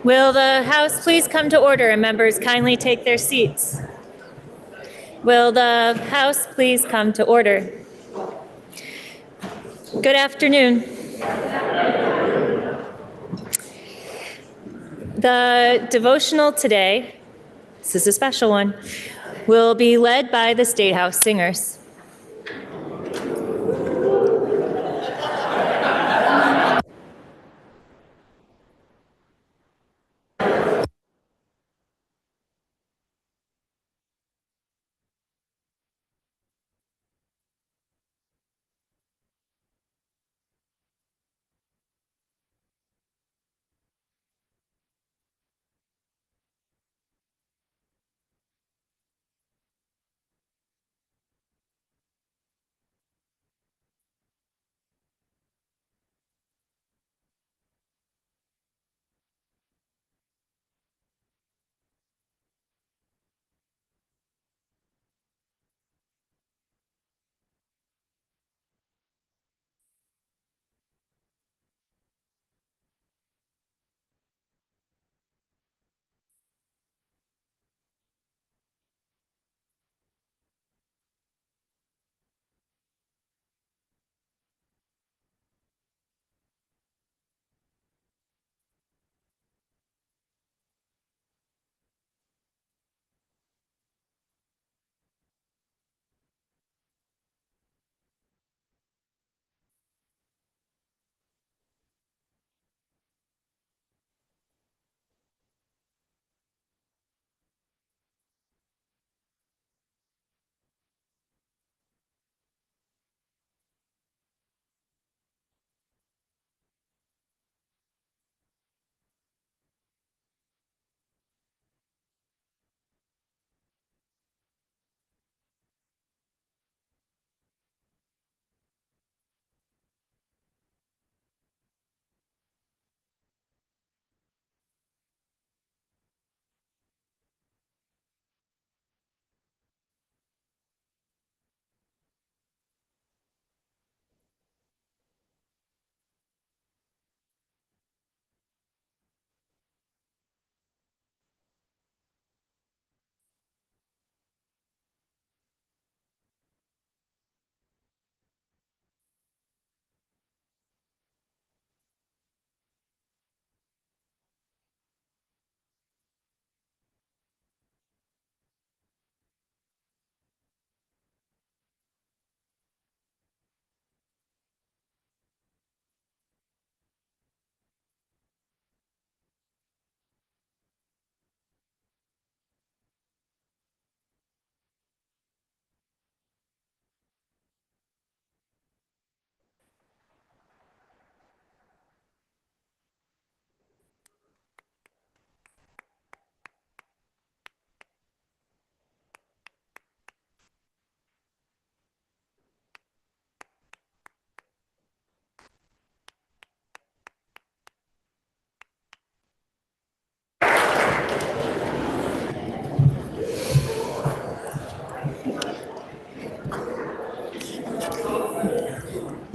Will the House please come to order and members kindly take their seats? Will the House please come to order? Good afternoon. The devotional today, this is a special one, will be led by the State House Singers.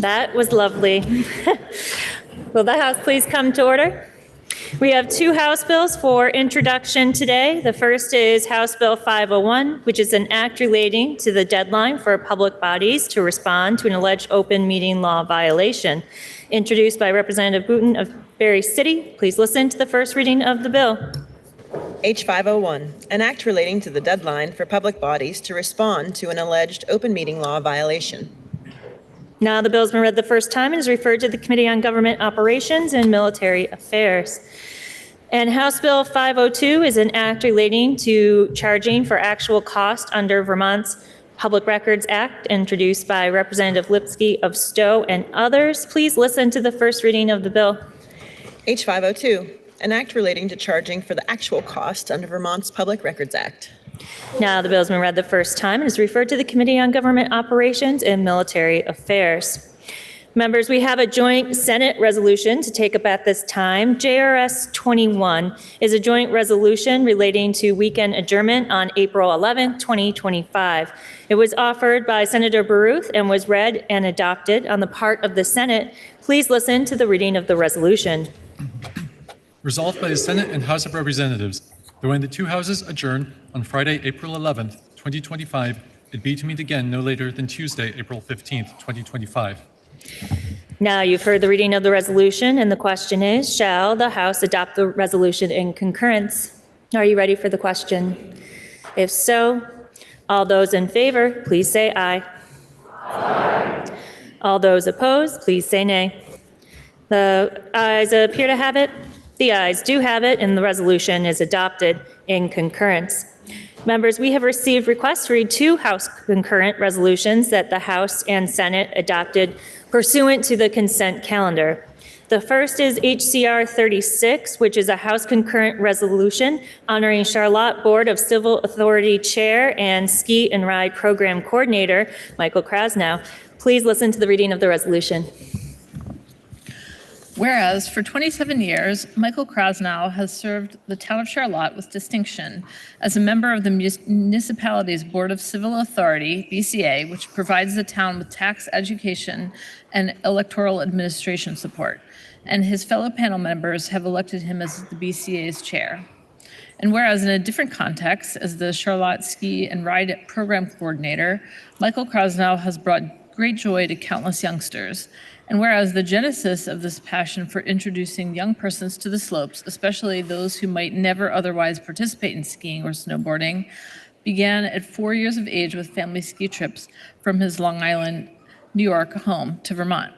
That was lovely. Will the House please come to order? We have two House bills for introduction today. The first is House Bill 501, which is an act relating to the deadline for public bodies to respond to an alleged open meeting law violation. Introduced by Representative Booten of Berry City. Please listen to the first reading of the bill. H501, an act relating to the deadline for public bodies to respond to an alleged open meeting law violation. Now the bill's been read the first time and is referred to the Committee on Government Operations and Military Affairs. And House Bill 502 is an act relating to charging for actual cost under Vermont's Public Records Act, introduced by Representative Lipsky of Stowe and others. Please listen to the first reading of the bill. H502, an act relating to charging for the actual cost under Vermont's Public Records Act. Now the bill has been read the first time and is referred to the Committee on Government Operations and Military Affairs. Members, we have a joint Senate resolution to take up at this time. JRS 21 is a joint resolution relating to weekend adjournment on April 11, 2025. It was offered by Senator Baruth and was read and adopted on the part of the Senate. Please listen to the reading of the resolution. Resolved by the Senate and House of Representatives that when the two houses adjourn on Friday, April 11th, 2025, it be to meet again no later than Tuesday, April 15th, 2025. Now you've heard the reading of the resolution, and the question is, shall the House adopt the resolution in concurrence? Are you ready for the question? If so, all those in favor, please say aye. Aye. All those opposed, please say nay. The ayes appear to have it. The ayes do have it, and the resolution is adopted in concurrence. Members, we have received requests to read two House concurrent resolutions that the House and Senate adopted pursuant to the consent calendar. The first is HCR 36, which is a House concurrent resolution honoring Charlotte Board of Civil Authority Chair and Ski and Ride Program Coordinator, Michael Krasnow. Please listen to the reading of the resolution. Whereas for 27 years, Michael Krasnow has served the town of Charlotte with distinction as a member of the municipality's Board of Civil Authority, BCA, which provides the town with tax, education, and electoral administration support. And his fellow panel members have elected him as the BCA's chair. And whereas in a different context, as the Charlotte Ski and Ride Program Coordinator, Michael Krasnow has brought great joy to countless youngsters. And whereas the genesis of this passion for introducing young persons to the slopes, especially those who might never otherwise participate in skiing or snowboarding, began at 4 years of age with family ski trips from his Long Island, New York home to Vermont.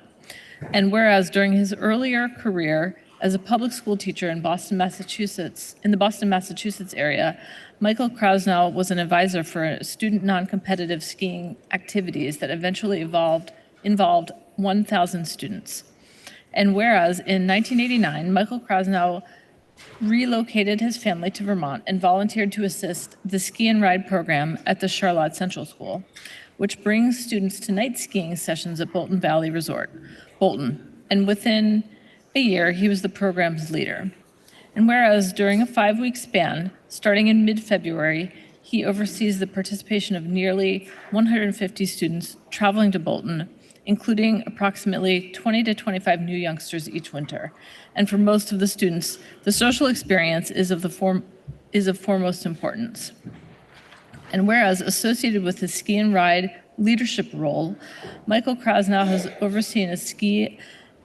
And whereas during his earlier career as a public school teacher in Boston, Massachusetts, in the Boston, Massachusetts area, Michael Krasnow was an advisor for student non-competitive skiing activities that eventually involved 1,000 students. And whereas in 1989, Michael Krasnow relocated his family to Vermont and volunteered to assist the ski and ride program at the Charlotte Central School, which brings students to night skiing sessions at Bolton Valley Resort, Bolton. And within a year, he was the program's leader. And whereas during a 5-week span, starting in mid-February, he oversees the participation of nearly 150 students traveling to Bolton, including approximately 20 to 25 new youngsters each winter. And for most of the students, the social experience is of foremost importance. And whereas associated with his ski and ride leadership role, Michael Krasnow has overseen a ski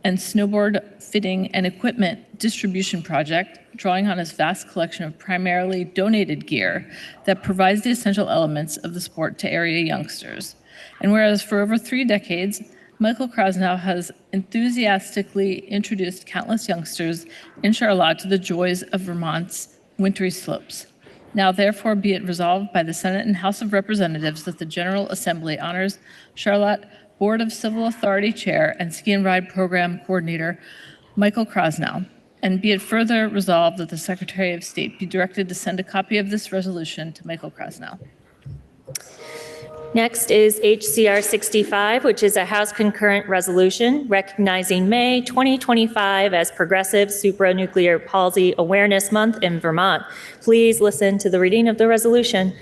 and snowboard fitting and equipment distribution project, drawing on his vast collection of primarily donated gear that provides the essential elements of the sport to area youngsters. And whereas for over 3 decades, Michael Krasnow has enthusiastically introduced countless youngsters in Charlotte to the joys of Vermont's wintry slopes. Now therefore be it resolved by the Senate and House of Representatives that the General Assembly honors Charlotte Board of Civil Authority Chair and Ski and Ride Program Coordinator Michael Krasnow. And be it further resolved that the Secretary of State be directed to send a copy of this resolution to Michael Krasnow. Next is HCR 65, which is a House concurrent resolution recognizing May 2025 as Progressive Supranuclear Palsy Awareness Month in Vermont. Please listen to the reading of the resolution.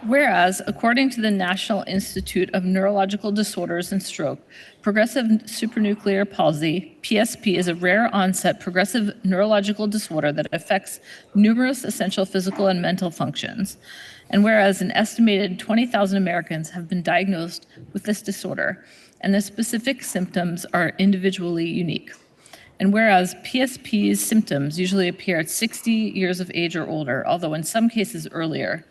Whereas, according to the National Institute of Neurological Disorders and Stroke, progressive supranuclear palsy, PSP, is a rare onset progressive neurological disorder that affects numerous essential physical and mental functions. And whereas an estimated 20,000 Americans have been diagnosed with this disorder, and the specific symptoms are individually unique. And whereas PSP's symptoms usually appear at 60 years of age or older, although in some cases earlier,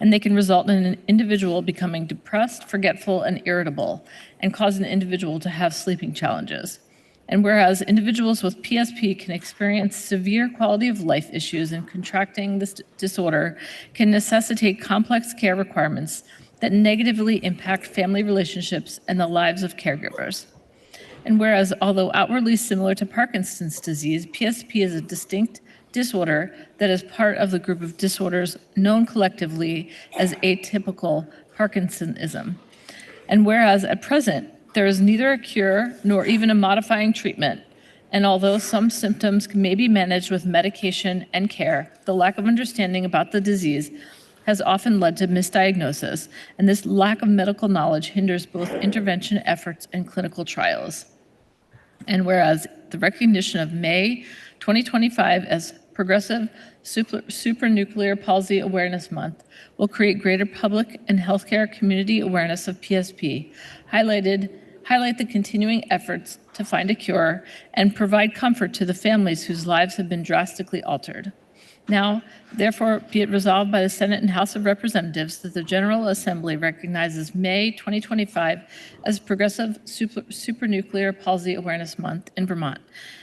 and they can result in an individual becoming depressed, forgetful, and irritable, and cause an individual to have sleeping challenges. And whereas individuals with PSP can experience severe quality of life issues, and contracting this disorder can necessitate complex care requirements that negatively impact family relationships and the lives of caregivers. And whereas, although outwardly similar to Parkinson's disease, PSP is a distinct disorder that is part of the group of disorders known collectively as atypical Parkinsonism. And whereas at present, there is neither a cure nor even a modifying treatment, and although some symptoms may be managed with medication and care, the lack of understanding about the disease has often led to misdiagnosis, and this lack of medical knowledge hinders both intervention efforts and clinical trials. And whereas the recognition of May 2025 as Progressive Supranuclear Palsy Awareness Month will create greater public and healthcare community awareness of PSP, highlight the continuing efforts to find a cure, and provide comfort to the families whose lives have been drastically altered. Now, therefore, be it resolved by the Senate and House of Representatives that the General Assembly recognizes May 2025 as Progressive Supranuclear Palsy Awareness Month in Vermont.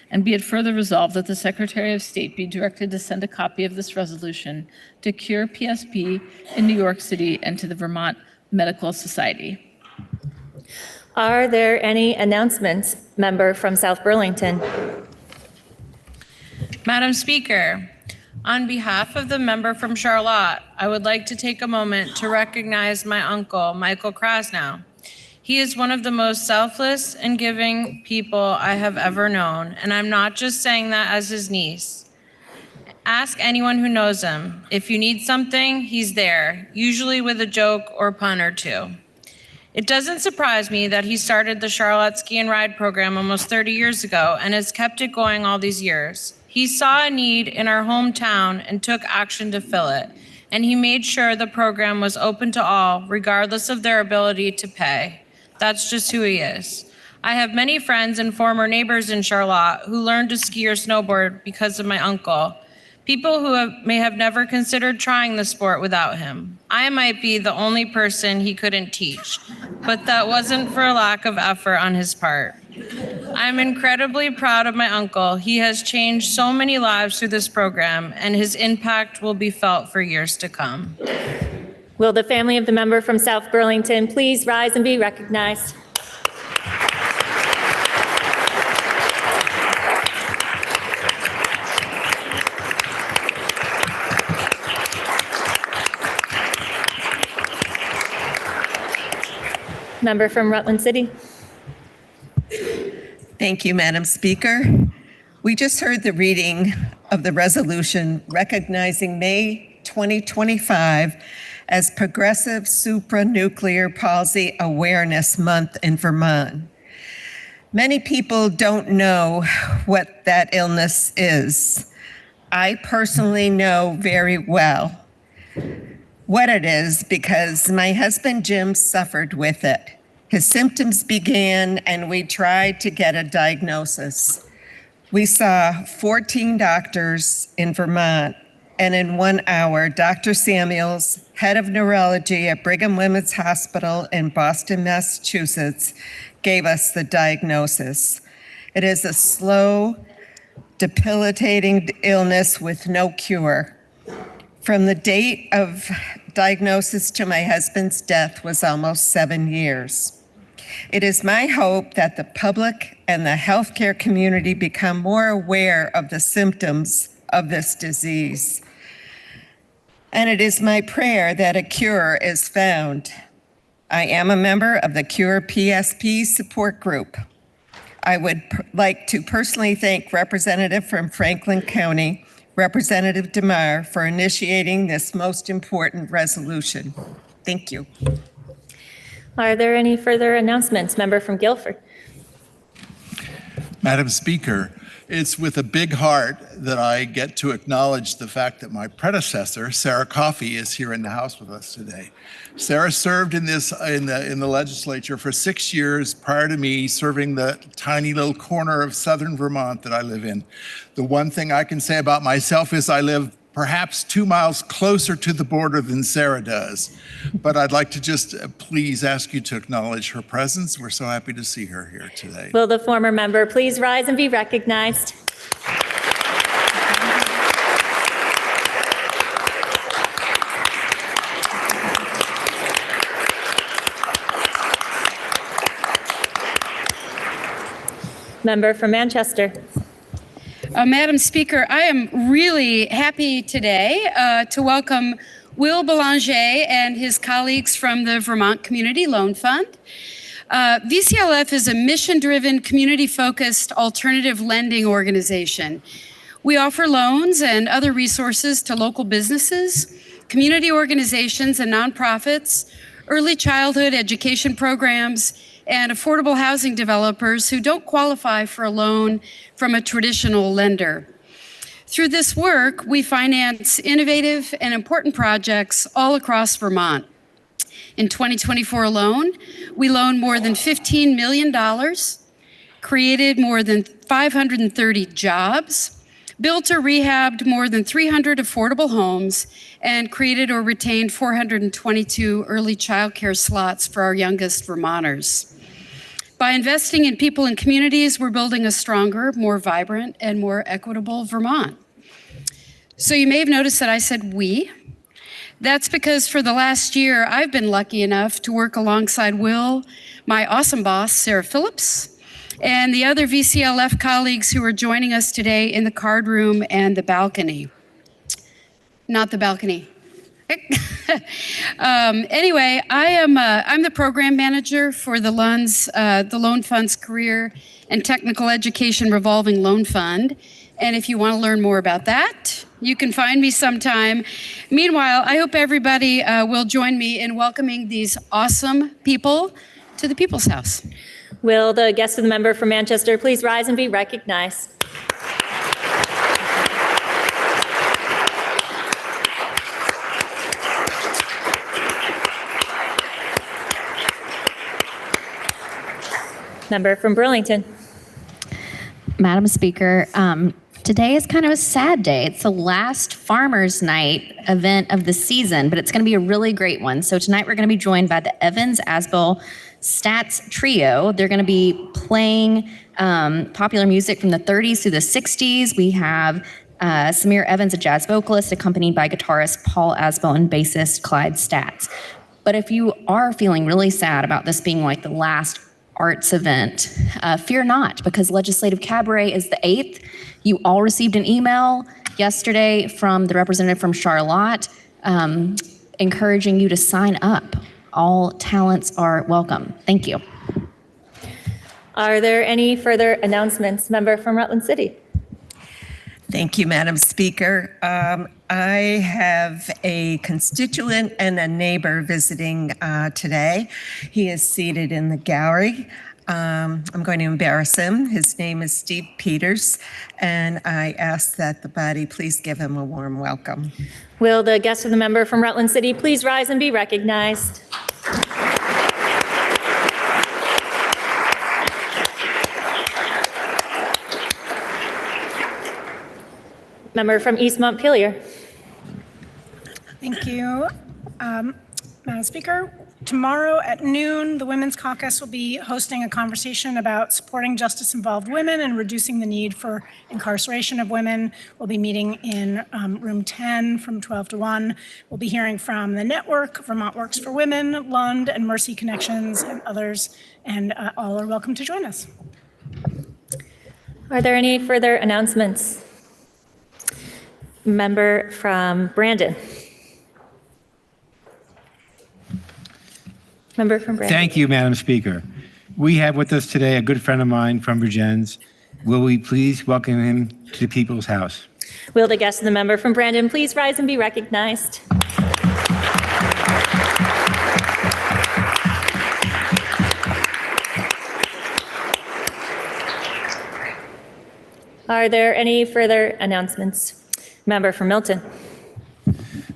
And be it further resolved that the Secretary of State be directed to send a copy of this resolution to Cure PSP in New York City and to the Vermont Medical Society. Are there any announcements? Member from South Burlington. Madam Speaker, on behalf of the member from Charlotte, I would like to take a moment to recognize my uncle, Michael Krasnow. He is one of the most selfless and giving people I have ever known, and I'm not just saying that as his niece. Ask anyone who knows him. If you need something, he's there, usually with a joke or pun or two. It doesn't surprise me that he started the Charlotte Ski and Ride program almost 30 years ago and has kept it going all these years. He saw a need in our hometown and took action to fill it, and he made sure the program was open to all, regardless of their ability to pay. That's just who he is. I have many friends and former neighbors in Charlotte who learned to ski or snowboard because of my uncle. People who may have never considered trying the sport without him. I might be the only person he couldn't teach, but that wasn't for a lack of effort on his part. I'm incredibly proud of my uncle. He has changed so many lives through this program, and his impact will be felt for years to come. Will the family of the member from South Burlington please rise and be recognized? Member from Rutland City. Thank you, Madam Speaker. We just heard the reading of the resolution recognizing May 2025 as Progressive Supranuclear Palsy Awareness Month in Vermont. Many people don't know what that illness is. I personally know very well what it is because my husband Jim suffered with it. His symptoms began and we tried to get a diagnosis. We saw 14 doctors in Vermont, and in 1 hour, Dr. Samuels, head of neurology at Brigham Women's Hospital in Boston, Massachusetts, gave us the diagnosis. It is a slow, debilitating illness with no cure. From the date of diagnosis to my husband's death was almost 7 years. It is my hope that the public and the healthcare community become more aware of the symptoms of this disease. And it is my prayer that a cure is found. I am a member of the Cure PSP support group. I would like to personally thank Representative from Franklin County, Representative DeMar, for initiating this most important resolution. Thank you. Are there any further announcements? Member from Guilford. Madam Speaker, it's with a big heart that I get to acknowledge the fact that my predecessor, Sarah Coffey, is here in the House with us today. Sarah served in the legislature for 6 years prior to me serving the tiny little corner of southern Vermont that I live in. The one thing I can say about myself is I live perhaps 2 miles closer to the border than Sarah does. But I'd like to just please ask you to acknowledge her presence. We're so happy to see her here today. Will the former member please rise and be recognized? Member from Manchester. Madam Speaker, I am really happy today to welcome Will Belanger and his colleagues from the Vermont Community Loan Fund. VCLF is a mission-driven, community-focused alternative lending organization. We offer loans and other resources to local businesses, community organizations and nonprofits, early childhood education programs, and affordable housing developers who don't qualify for a loan from a traditional lender. Through this work, we finance innovative and important projects all across Vermont. In 2024 alone, we loaned more than $15 million, created more than 530 jobs, built or rehabbed more than 300 affordable homes, and created or retained 422 early childcare slots for our youngest Vermonters. By investing in people and communities, we're building a stronger, more vibrant, and more equitable Vermont. So you may have noticed that I said we. That's because for the last year, I've been lucky enough to work alongside Will, my awesome boss, Sarah Phillips, and the other VCLF colleagues who are joining us today in the card room and the balcony. Not the balcony. Anyway, I'm the program manager for the Loan Fund's Career and Technical Education Revolving Loan Fund. And if you want to learn more about that, you can find me sometime. Meanwhile, I hope everybody will join me in welcoming these awesome people to the People's House. Will the guest of the member from Manchester please rise and be recognized? Member from Burlington. Madam Speaker, today is kind of a sad day. It's the last Farmers Night event of the season, but it's going to be a really great one. So tonight we're going to be joined by the Evans-Asbill Stats Trio. They're going to be playing popular music from the 30s through the 60s. We have Samir Evans, a jazz vocalist, accompanied by guitarist Paul Asbill and bassist Clyde Stats. But if you are feeling really sad about this being like the last arts event, fear not, because Legislative Cabaret is the 8th. You all received an email yesterday from the representative from Charlotte encouraging you to sign up. All talents are welcome. Thank you. Are there any further announcements? Member from Rutland City. Thank you, Madam Speaker. I have a constituent and a neighbor visiting today. He is seated in the gallery. I'm going to embarrass him. His name is Steve Peters, and I ask that the body please give him a warm welcome. Will the guest of the member from Rutland City please rise and be recognized? Member from East Montpelier. Thank you, Madam Speaker. Tomorrow at noon, the Women's Caucus will be hosting a conversation about supporting justice-involved women and reducing the need for incarceration of women. We'll be meeting in room 10 from 12 to 1. We'll be hearing from the network, Vermont Works for Women, Lund, and Mercy Connections, and others, and all are welcome to join us. Are there any further announcements? Member from Brandon. Member from Brandon. Thank you, Madam Speaker. We have with us today a good friend of mine from Virgins. Will we please welcome him to the People's House? Will the guest of the member from Brandon please rise and be recognized? Are there any further announcements? Member from Milton.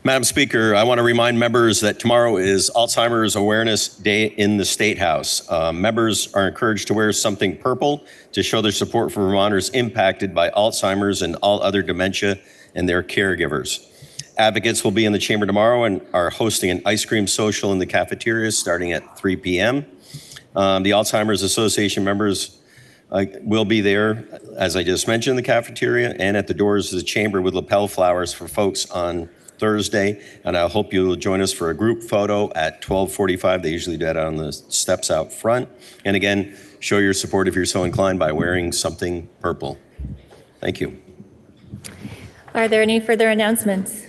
Madam Speaker, I want to remind members that tomorrow is Alzheimer's Awareness Day in the State House. Members are encouraged to wear something purple to show their support for Vermonters impacted by Alzheimer's and all other dementia and their caregivers. Advocates will be in the chamber tomorrow and are hosting an ice cream social in the cafeteria starting at 3 p.m. The Alzheimer's Association members will be there, as I just mentioned, in the cafeteria and at the doors of the chamber with lapel flowers for folks on Thursday. And I hope you'll join us for a group photo at 12:45. They usually do that on the steps out front. And again, show your support if you're so inclined by wearing something purple. Thank you. Are there any further announcements?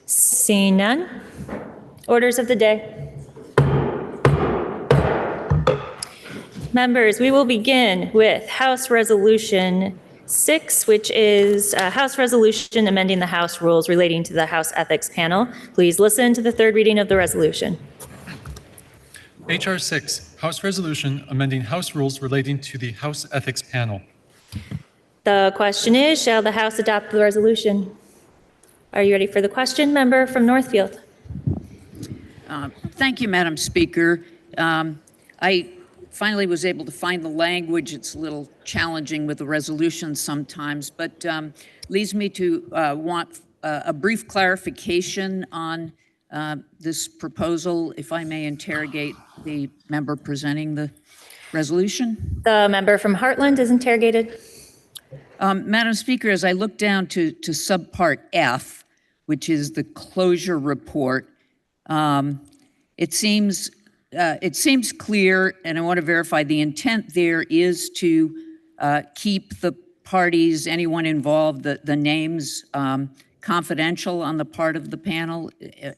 Seeing none. Orders of the day. Members, we will begin with House Resolution 6, which is a House Resolution amending the House rules relating to the House Ethics Panel. Please listen to the third reading of the resolution. H.R. 6, House Resolution amending House rules relating to the House Ethics Panel. The question is, shall the House adopt the resolution? Are you ready for the question? Member from Northfield. Thank you, Madam Speaker. I finally was able to find the language. It's a little challenging with the resolution sometimes, but leads me to want a brief clarification on this proposal, if I may interrogate the member presenting the resolution. The member from Heartland is interrogated. Madam Speaker, as I look down to subpart F, which is the closure report, it seems clear, and I want to verify the intent there is to keep the parties, anyone involved, the names confidential on the part of the panel.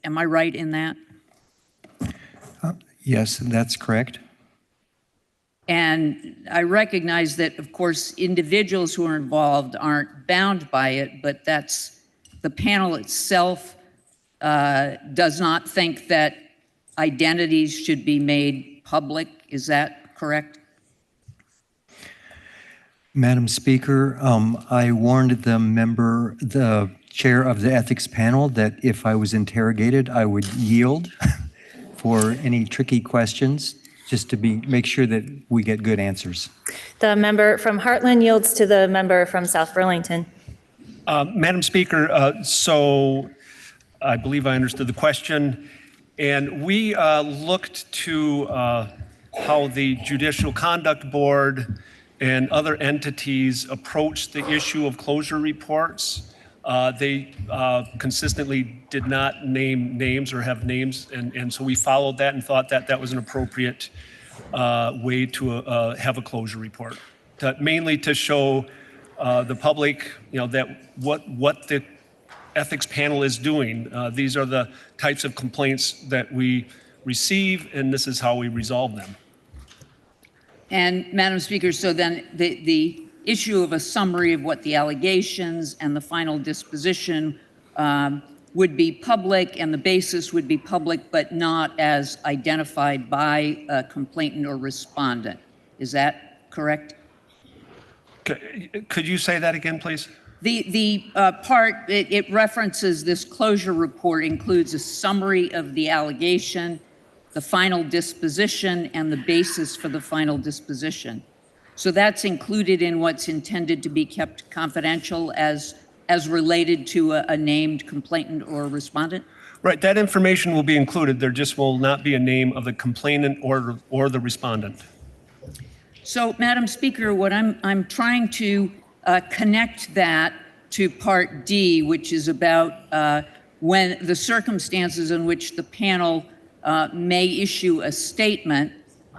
Am I right in that? Yes, that's correct. And I recognize that, of course, individuals who are involved aren't bound by it, but that's the panel itself does not think that identities should be made public. Is that correct? Madam Speaker, I warned the chair of the ethics panel that if I was interrogated, I would yield for any tricky questions, just to make sure that we get good answers. The member from Heartland yields to the member from South Burlington. Madam Speaker, so I believe I understood the question. And we looked to how the Judicial Conduct Board and other entities approach the issue of closure reports. They consistently did not name names or have names, and so we followed that and thought that that was an appropriate way to have a closure report, mainly to show the public, that what the ethics panel is doing. These are the types of complaints that we receive, and this is how we resolve them. And Madam Speaker, so then the issue of a summary of what the allegations and the final disposition would be public, and the basis would be public, but not as identified by a complainant or respondent. Is that correct? Could you say that again, please? The part, it references this closure report includes a summary of the allegation, the final disposition, and the basis for the final disposition. So that's included in what's intended to be kept confidential as related to a named complainant or respondent? Right, that information will be included. There just will not be a name of the complainant or the respondent. So, Madam Speaker, what I'm trying to connect that to Part D, which is about when the circumstances in which the panel may issue a statement,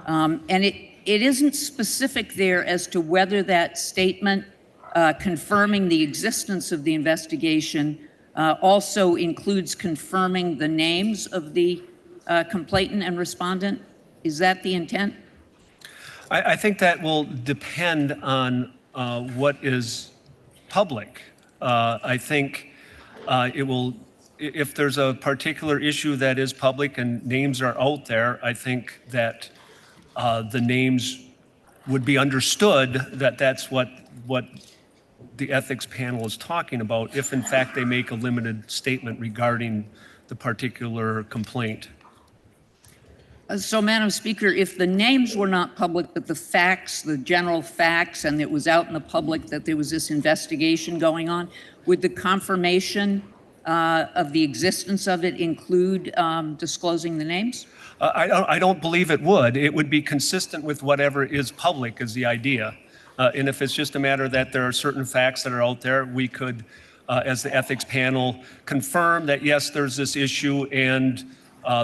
and it isn't specific there as to whether that statement confirming the existence of the investigation also includes confirming the names of the complainant and respondent. Is that the intent? I think that will depend on what is public. I think it will, if there's a particular issue that is public and names are out there, I think that the names would be understood that that's what the ethics panel is talking about, if in fact they make a limited statement regarding the particular complaint. So, Madam Speaker, if the names were not public, but the facts, the general facts, and it was out in the public that there was this investigation going on, would the confirmation of the existence of it include disclosing the names? I don't believe it would. It would be consistent with whatever is public is the idea. And if it's just a matter that there are certain facts that are out there, we could, as the ethics panel, confirm that, yes, there's this issue and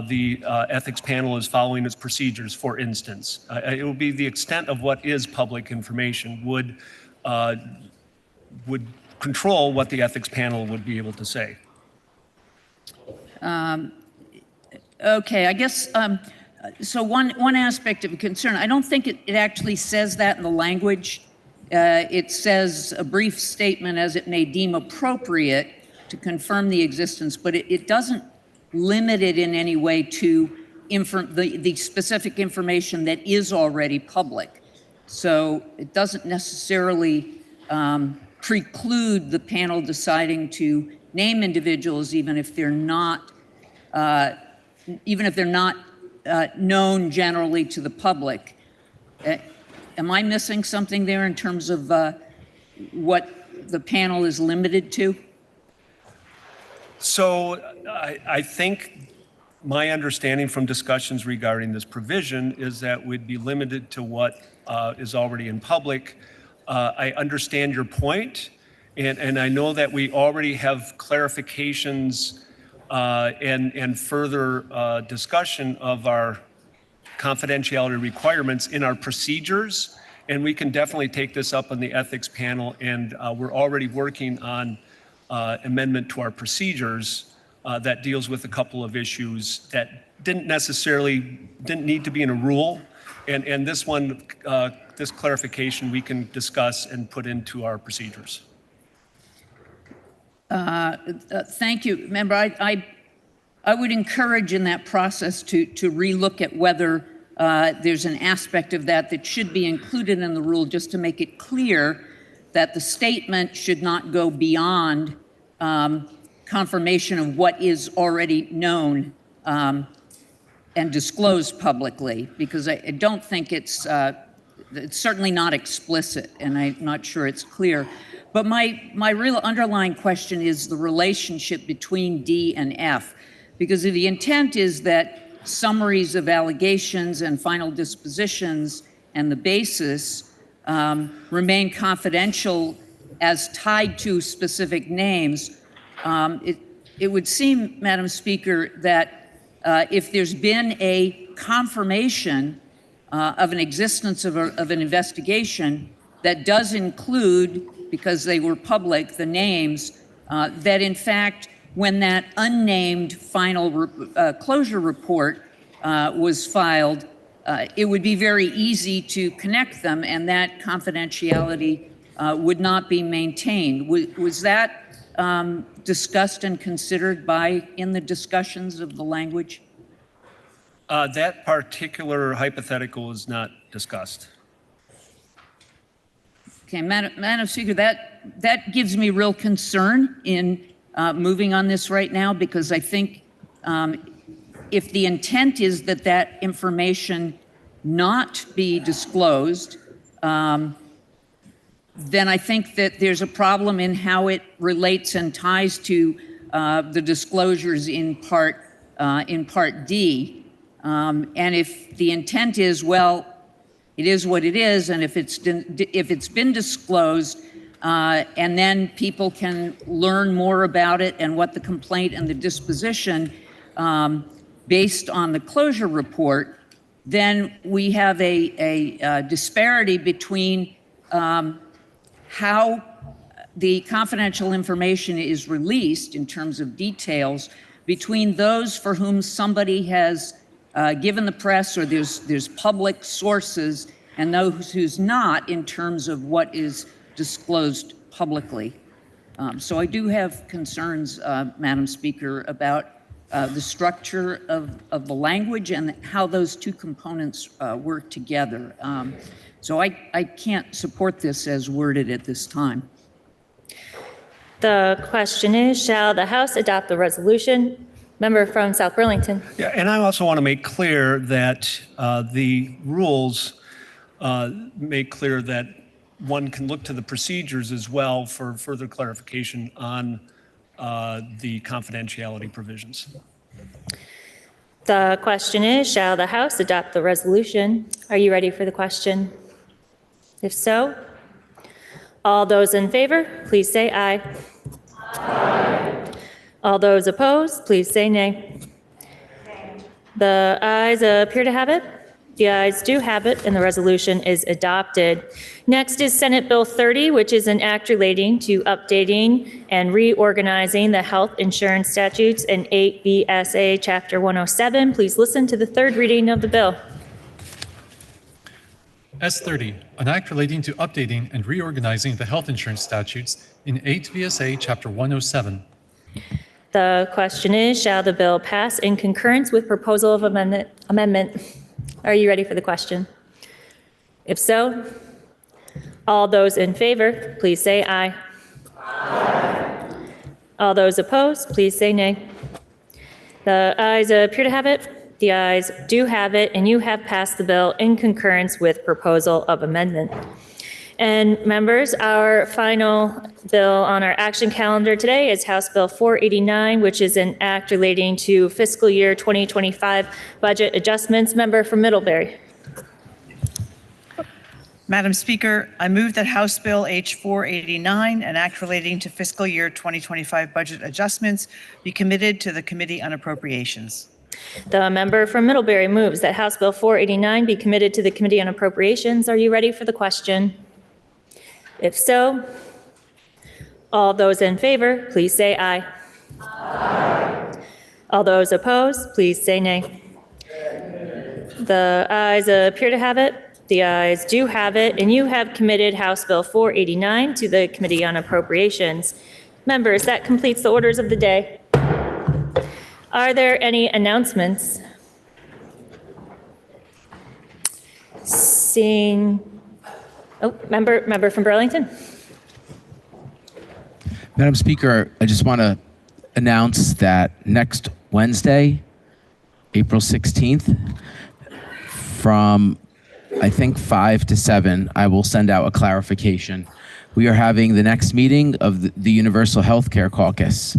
the ethics panel is following its procedures, for instance. It would be the extent of what is public information would control what the ethics panel would be able to say. Okay, I guess, so one aspect of concern, I don't think it actually says that in the language. It says a brief statement as it may deem appropriate to confirm the existence, but it doesn't limit it in any way to the specific information that is already public. So it doesn't necessarily preclude the panel deciding to name individuals, even if they're not known generally to the public. Am I missing something there in terms of what the panel is limited to? So I think my understanding from discussions regarding this provision is that we'd be limited to what is already in public. I understand your point, and I know that we already have clarifications and further discussion of our confidentiality requirements in our procedures, and we can definitely take this up on the ethics panel, and we're already working on amendment to our procedures that deals with a couple of issues that didn't need to be in a rule, and this one, this clarification we can discuss and put into our procedures. Thank you. Remember, I would encourage in that process to relook at whether there's an aspect of that should be included in the rule, just to make it clear that the statement should not go beyond confirmation of what is already known and disclosed publicly, because I don't think it's certainly not explicit, and I'm not sure it's clear. But my real underlying question is the relationship between D and F, because if the intent is that summaries of allegations and final dispositions and the basis remain confidential as tied to specific names, it would seem, Madam Speaker, that if there's been a confirmation of an existence of an investigation that does include, because they were public, the names, that in fact, when that unnamed final closure report was filed, it would be very easy to connect them, and that confidentiality would not be maintained. Was that discussed and considered in the discussions of the language? That particular hypothetical is not discussed. Okay, Madam Speaker, that gives me real concern in moving on this right now, because I think if the intent is that that information not be disclosed, then I think that there's a problem in how it relates and ties to the disclosures in Part D. And if the intent is, well, it is what it is, and if it's been disclosed, and then people can learn more about it and what the complaint and the disposition based on the closure report, then we have a disparity between how the confidential information is released in terms of details between those for whom somebody has given the press, or there's public sources, and those who's not, in terms of what is disclosed publicly. So I do have concerns, Madam Speaker, about the structure of the language and how those two components work together. So I can't support this as worded at this time. The question is, shall the House adopt the resolution? Member from South Burlington. Yeah, and I also want to make clear that the rules make clear that one can look to the procedures as well for further clarification on the confidentiality provisions. The question is, shall the House adopt the resolution? Are you ready for the question? If so, all those in favor, please say aye. Aye. All those opposed, please say nay. The ayes appear to have it. The ayes do have it, and the resolution is adopted. Next is Senate Bill 30, which is an act relating to updating and reorganizing the health insurance statutes in 8 VSA Chapter 107. Please listen to the third reading of the bill. S30, an act relating to updating and reorganizing the health insurance statutes in 8 VSA Chapter 107. The question is, shall the bill pass in concurrence with proposal of amendment. Are you ready for the question? If so, all those in favor, please say aye. All those opposed, please say nay. The ayes appear to have it. The ayes do have it, and you have passed the bill in concurrence with proposal of amendment. And members, our final bill on our action calendar today is House Bill 489, which is an act relating to fiscal year 2025 budget adjustments. Member from Middlebury. Madam Speaker, I move that House Bill H-489, an act relating to fiscal year 2025 budget adjustments, be committed to the Committee on Appropriations. The member from Middlebury moves that House Bill 489 be committed to the Committee on Appropriations. Are you ready for the question? If so, all those in favor, please say aye. All those opposed, please say nay. The ayes appear to have it. The ayes do have it, and you have committed House Bill 489 to the Committee on Appropriations. Members, that completes the orders of the day. Are there any announcements? Seeing, member from Burlington. Madam Speaker, I just want to announce that next Wednesday, April 16th, from I think 5 to 7, I will send out a clarification. We are having the next meeting of the Universal Healthcare Caucus,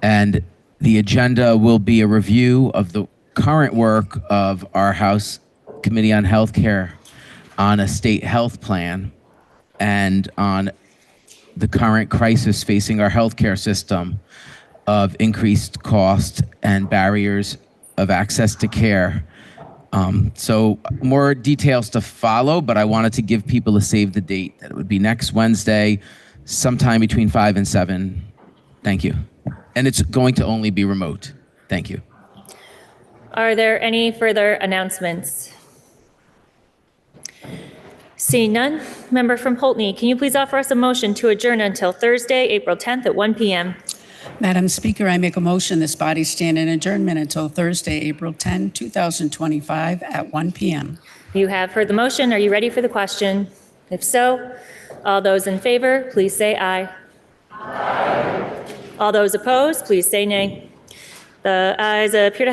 and the agenda will be a review of the current work of our House Committee on Healthcare on a state health plan and on the current crisis facing our healthcare system of increased cost and barriers of access to care. So more details to follow, but I wanted to give people a save the date that it would be next Wednesday, sometime between 5 and 7. Thank you. And it's going to only be remote. Thank you. Are there any further announcements? Seeing none, member from Poultney, can you please offer us a motion to adjourn until Thursday, April 10th at 1 p.m.? Madam Speaker, I make a motion this body stand in adjournment until Thursday, April 10, 2025 at 1 p.m. You have heard the motion. Are you ready for the question? If so, all those in favor, please say aye. Aye. All those opposed, please say nay. The ayes appear to have